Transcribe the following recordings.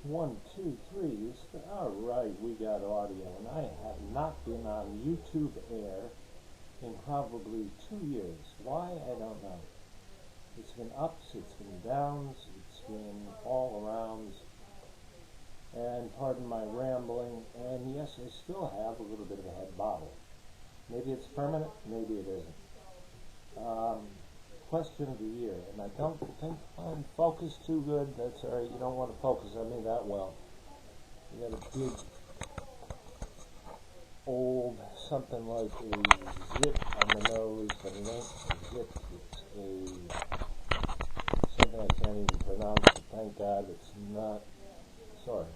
One, two, three. All right, we got audio, and I have not been on YouTube Air in probably 2 years. Why? I don't know. It's been ups, it's been downs, it's been all arounds, and pardon my rambling, and yes, I still have a little bit of a head bobble. Maybe it's permanent, maybe it isn't. Question of the year, and I don't think I'm focused too good. That's alright, you don't want to focus on me that well. You got a big, old, something like a zit on the nose, but it ain't a zit, it's something I can't even pronounce, but thank God it's not, sorry.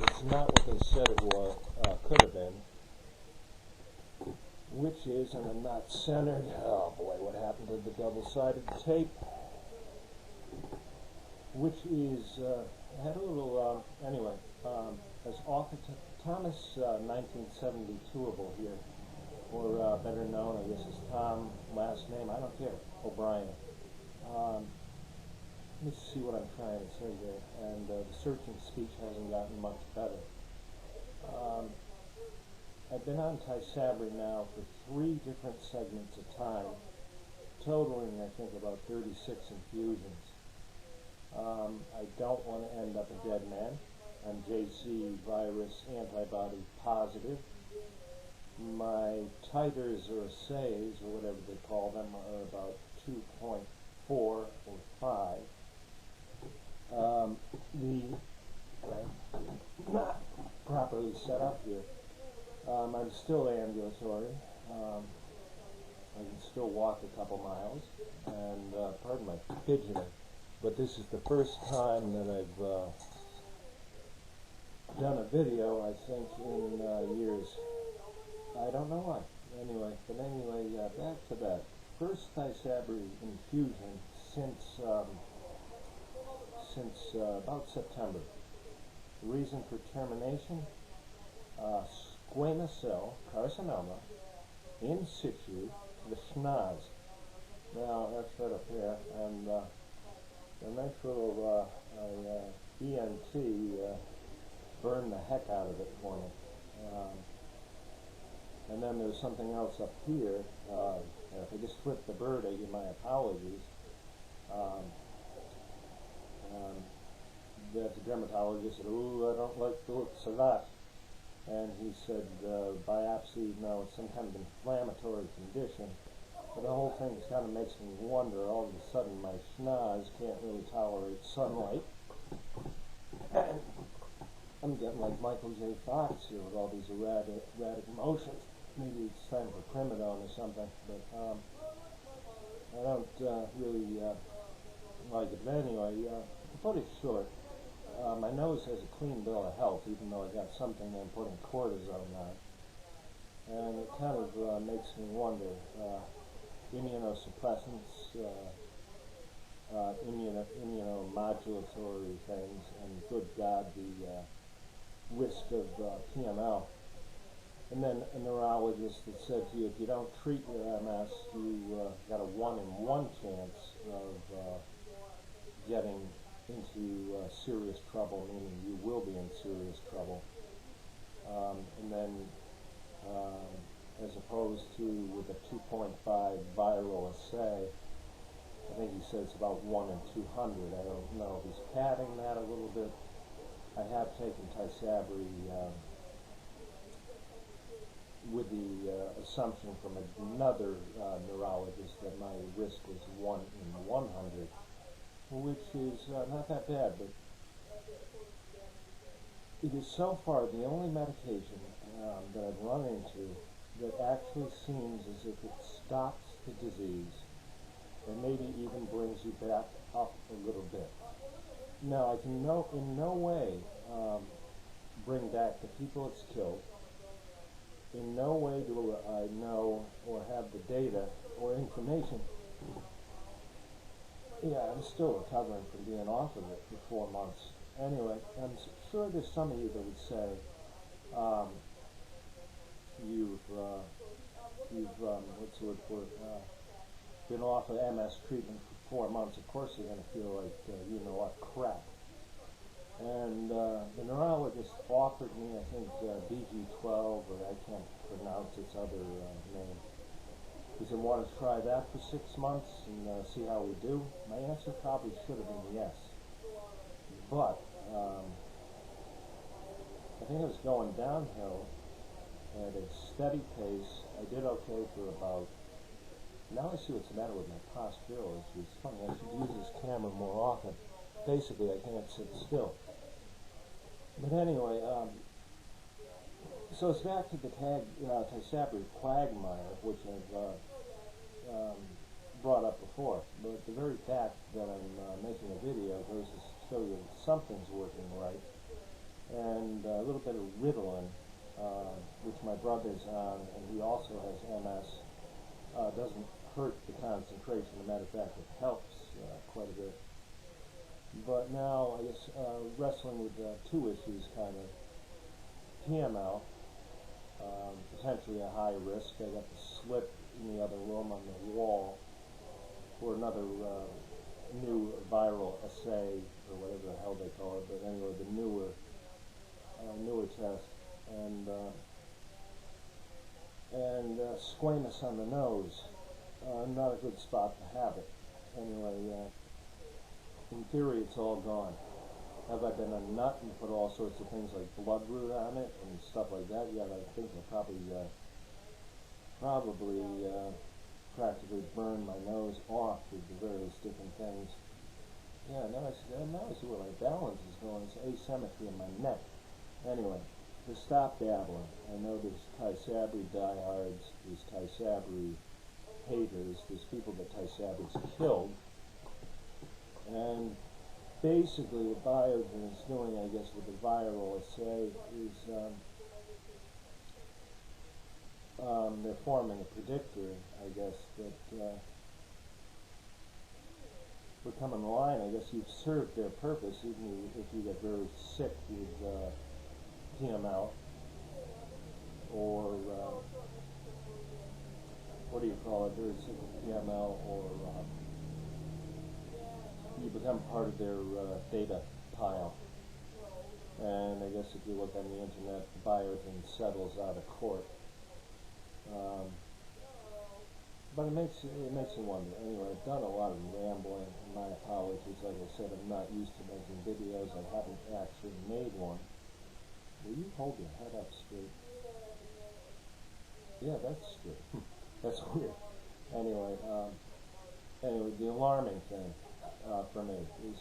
It's not what they said it was, could have been. Which is, and I'm not centered. Oh boy, what happened to the double-sided tape? Which is, I had a little, anyway, as author Thomas 1972able here, or better known, I guess, as Tom, last name, I don't care, O'Brien. Let me see what I'm trying to say here, and the searching speech hasn't gotten much better. I've been on Tysabri now for 3 different segments of time, totaling, I think, about 36 infusions. I don't want to end up a dead man. I'm JC virus antibody positive. My titers or assays, or whatever they call them, are about 2.4 or 5. Not properly set up here. I'm still ambulatory. I can still walk a couple miles, and pardon my fidgeting, but this is the first time that I've done a video, I think, in years. I don't know why. Anyway, back to that. First Tysabri infusion since about September. The reason for termination? Squamous cell carcinoma in situ to the schnoz. Now that's right up here, and a nice little ENT burned the heck out of it for me. And then there's something else up here. If I just flipped the bird, I give my apologies. That the dermatologist said, "Ooh, I don't like the looks of that." And he said, biopsy, no, it's some kind of inflammatory condition. But the whole thing just kind of makes me wonder, all of a sudden my schnoz can't really tolerate sunlight. And I'm getting like Michael J. Fox here with all these erratic motions. Maybe it's time for primidone or something, but I don't really like it. But anyway, to put it short, my nose has a clean bill of health, even though I got something I'm putting cortisone on. And it kind of makes me wonder, immunosuppressants, immunomodulatory things, and good God, the risk of PML. And then a neurologist that said to you, if you don't treat your MS, you got a 1 in 1 chance of getting into serious trouble, meaning you will be in serious trouble. And then, as opposed to with a 2.5 viral assay, I think he says about 1 in 200. I don't know if he's padding that a little bit. I have taken Tysabri with the assumption from another neurologist that my risk was 1 in 100. Which is not that bad, but it is so far the only medication that I've run into that actually seems as if it stops the disease and maybe even brings you back up a little bit. Now, I can in no way bring back the people it's killed. In no way do I know or have the data or information. Yeah, I'm still recovering from being off of it for 4 months. Anyway, I'm sure there's some of you that would say, what's the word for it, been off of MS treatment for 4 months. Of course you're going to feel like, you know what, crap. And the neurologist offered me, I think, BG12, or I can't pronounce its other name. He said, want to try that for 6 months and see how we do? My answer probably should have been yes. But I think it was going downhill at a steady pace. I did okay for about, now I see what's the matter with my posture. It's funny, I should use this camera more often. Basically, I can't sit still. But anyway, so it's back to the Tysabri quagmire, which I've brought up before. But the very fact that I'm making a video goes to show you that something's working right. And a little bit of Ritalin, which my brother's on, and he also has MS, doesn't hurt the concentration. As a matter of fact, it helps quite a bit. But now, I guess, wrestling with two issues, kind of. PML, potentially a high risk. I got the slip in the other room on the wall for another new viral assay, or whatever the hell they call it, but anyway, the newer test. And squamous on the nose. Not a good spot to have it. Anyway, in theory, it's all gone. Have I been a nut and put all sorts of things like bloodroot on it and stuff like that? Yeah, I think I probably practically burned my nose off with the various different things. Yeah, now I see where my balance is going. It's asymmetry in my neck. Anyway, to stop dabbling, I know there's Tysabri diehards, there's Tysabri haters, there's people that Tysabri's killed. And basically what Biogen is doing, I guess, with the viral assay is they're forming a predictor, I guess, that would come in line. I guess you've served their purpose, even if you get very sick with PML, or what do you call it, very sick with PML, or you become part of their data pile. And I guess if you look on the internet, Biogen settles out of court. But it makes you wonder. Anyway, I've done a lot of rambling, and my apologies. Like I said, I'm not used to making videos. I haven't actually made one. Will you hold your head up straight? Yeah, that's straight. That's weird. Anyway, the alarming thing for me is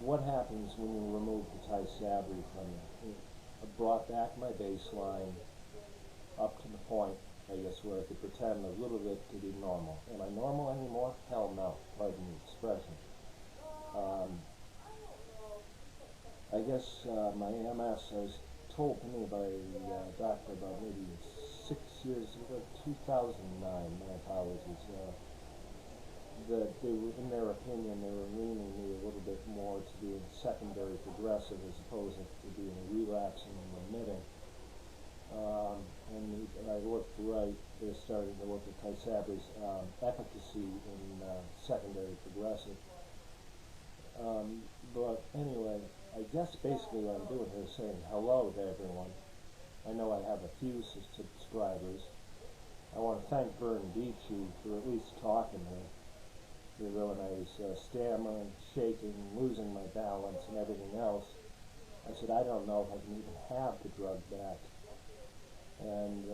what happens when you remove the Tysabri from you. I brought back my baseline up to the point, I guess, where I could pretend a little bit to be normal. Am I normal anymore? Hell no. Pardon the expression. I guess my MS was told to me by a doctor about maybe 6 years ago, 2009, my apologies, that they were, in their opinion, they were leaning me a little bit more to being secondary progressive as opposed to being relapsing and remitting. And I looked right, they're starting to look at Tysabri's efficacy in secondary progressive. But anyway, I guess basically what I'm doing here is saying hello to everyone. I know I have a few subscribers. I want to thank Vern Beachy for at least talking to me. When I was stammering, shaking, losing my balance and everything else, I said, I don't know if I can even have the drug back. And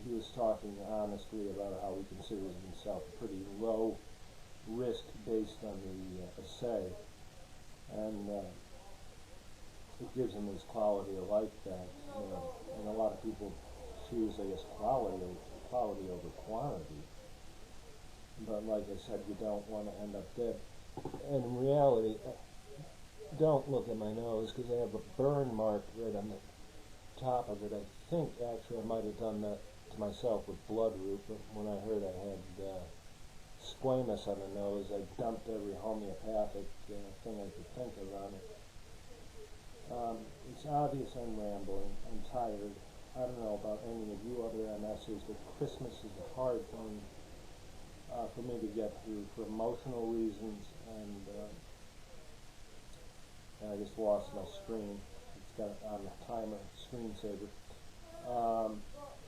he was talking honestly about how he considers himself pretty low risk based on the assay. And it gives him his quality of life back. And a lot of people choose, I guess, quality over quantity. But like I said, you don't want to end up dead. And in reality, don't look at my nose because I have a burn mark right on the top of it. I think actually I might have done that to myself with bloodroot, but when I heard I had squamous on the nose, I dumped every homeopathic thing I could think of on it. It's obvious I'm rambling. I'm tired. I don't know about any of you other MSers, but Christmas is a hard thing for me to get through for emotional reasons and I guess just lost my screen. It's got on the timer screensaver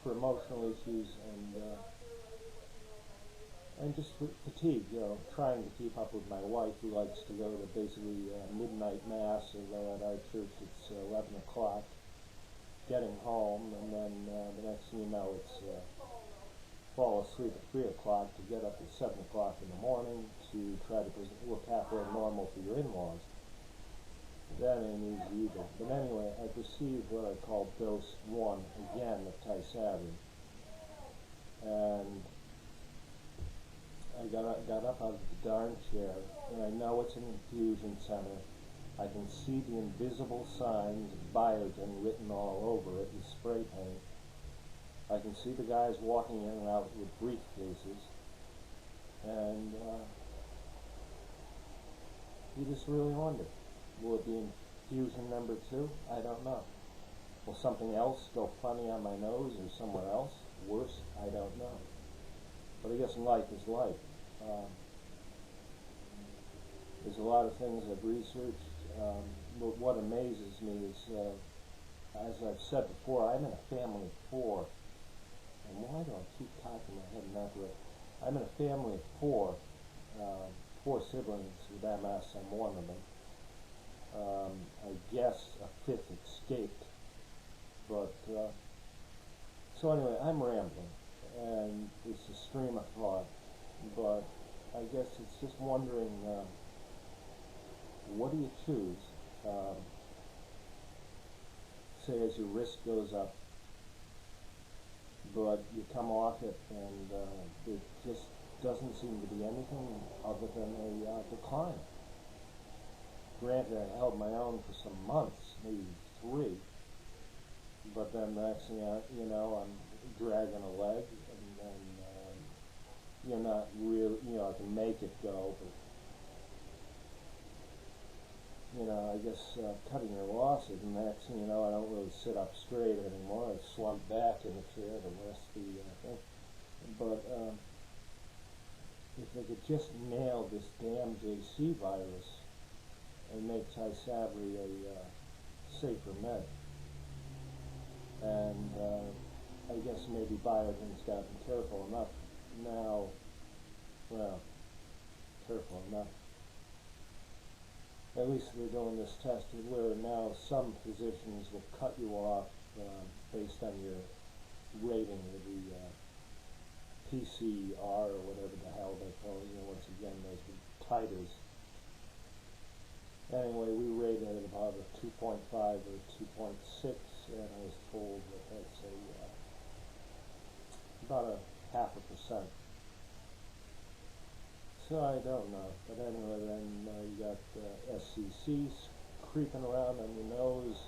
for emotional issues and just fatigue. Trying to keep up with my wife, who likes to go to basically midnight mass, although at our church it's 11 o'clock. Getting home, and then the next thing you know, it's fall asleep at 3 o'clock to get up at 7 o'clock in the morning to try to look halfway normal for your in-laws. That ain't easy either. But anyway, I received what I call dose 1 again of Tysabri, and I got up out of the darn chair, and I know it's an infusion center. I can see the invisible signs of Biogen written all over it with spray paint. I can see the guys walking in and out with briefcases, and you just really wonder, will it be infusion number 2? I don't know. Will something else go funny on my nose or somewhere else? Worse? I don't know. But I guess life is life. There's a lot of things I've researched. But what amazes me is, as I've said before, I'm in a family of 4. And why do I keep cocking my head not right? I'm in a family of 4, 4 siblings with MS. I'm one of them. I guess a 5th escaped. But, so anyway, I'm rambling. And it's a stream of thought. But I guess it's just wondering, what do you choose? Say as your risk goes up, but you come off it and there just doesn't seem to be anything other than a decline. Granted, I held my own for some months, maybe 3, but then the next thing you know, I'm dragging a leg, and you're not really, I can make it go, but I guess cutting your losses, and the next thing you know, I don't really sit up straight anymore. I slump back in the chair the rest of the thing. But if they could just nail this damn JC virus and make Tysabri a safer med, and I guess maybe Biogen's gotten careful enough now. Well, careful enough. At least they're doing this test where now some physicians will cut you off based on your rating with the PCR or whatever the hell they call it. Once again, those titers. Anyway, we rated it about a 2.5 or 2.6, and I was told that that's about a 0.5%. So I don't know, but anyway, then you got SCCs creeping around on your nose.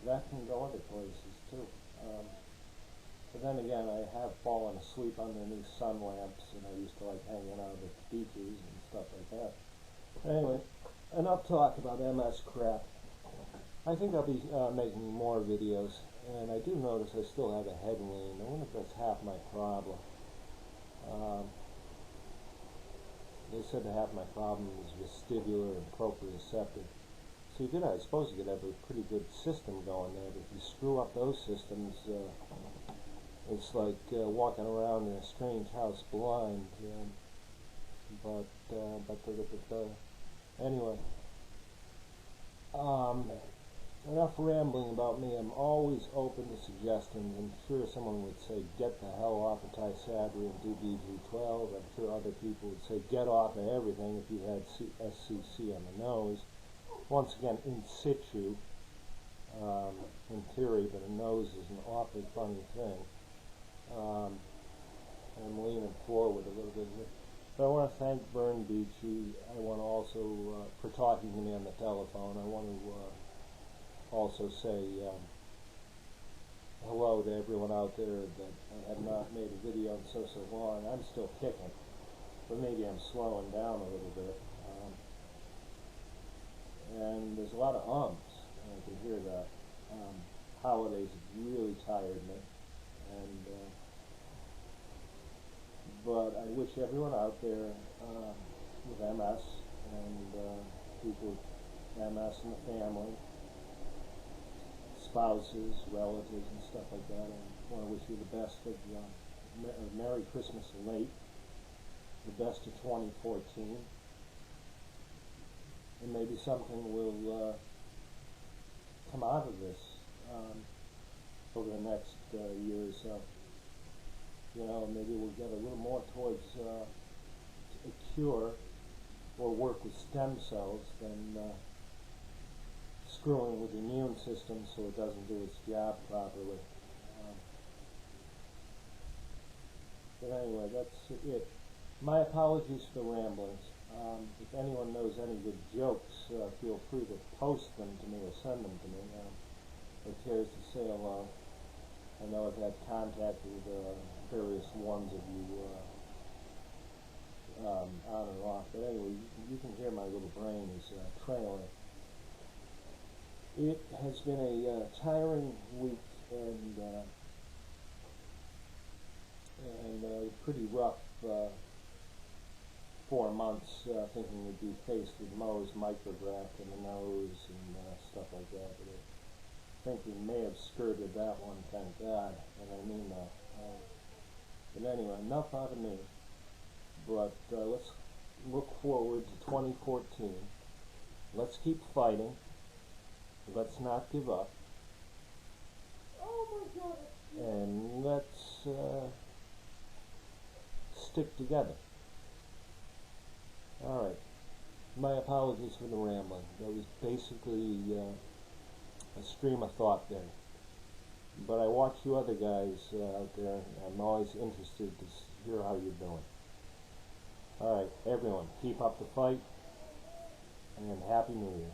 That can go other places too. But then again, I have fallen asleep underneath sun lamps, and I used to like hanging out at the beaches and stuff like that. Anyway, enough talk about MS crap. I think I'll be making more videos, and I do notice I still have a head wound. I wonder if that's half my problem. They said that half my problem is vestibular and proprioceptive. So I suppose you could have a pretty good system going there, but if you screw up those systems, it's like walking around in a strange house blind. Anyway, enough rambling about me. I'm always open to suggestions. I'm sure someone would say, get the hell off of Tysabri and do BG12. I'm sure other people would say, get off of everything if you had SCC on the nose. Once again, in situ, in theory, but a nose is an awfully funny thing. I'm leaning forward a little bit here. But I want to thank Vern Beachy. I want to also, for talking to me on the telephone, I want to also say hello to everyone out there that I have not made a video in so long. I'm still kicking, but maybe I'm slowing down a little bit. And there's a lot of ums. I can hear that. Holidays have really tired me, and but I wish everyone out there with MS and people with MS in the family, spouses, relatives, and stuff like that. I want to wish you the best of Merry Christmas late, the best of 2014, and maybe something will come out of this over the next year or so. You know, maybe we'll get a little more towards a cure or work with stem cells than screwing with the immune system so it doesn't do its job properly. But anyway, that's it. My apologies for the ramblings. If anyone knows any good jokes, feel free to post them to me or send them to me. Or cares to say hello. I know I've had contact with various ones of you on and off. But anyway, you can hear my little brain is trailing. It has been a tiring week and pretty rough 4 months, thinking we'd be faced with Mohs micrograft in the nose and stuff like that. But I think we may have skirted that one, thank God, and I mean that. But anyway, enough out of me. But let's look forward to 2014. Let's keep fighting. Let's not give up. Oh my God. And let's stick together. Alright. My apologies for the rambling. That was basically a stream of thought there. But I watch you other guys out there, and I'm always interested to hear how you're doing. Alright, everyone, keep up the fight, and Happy New Year.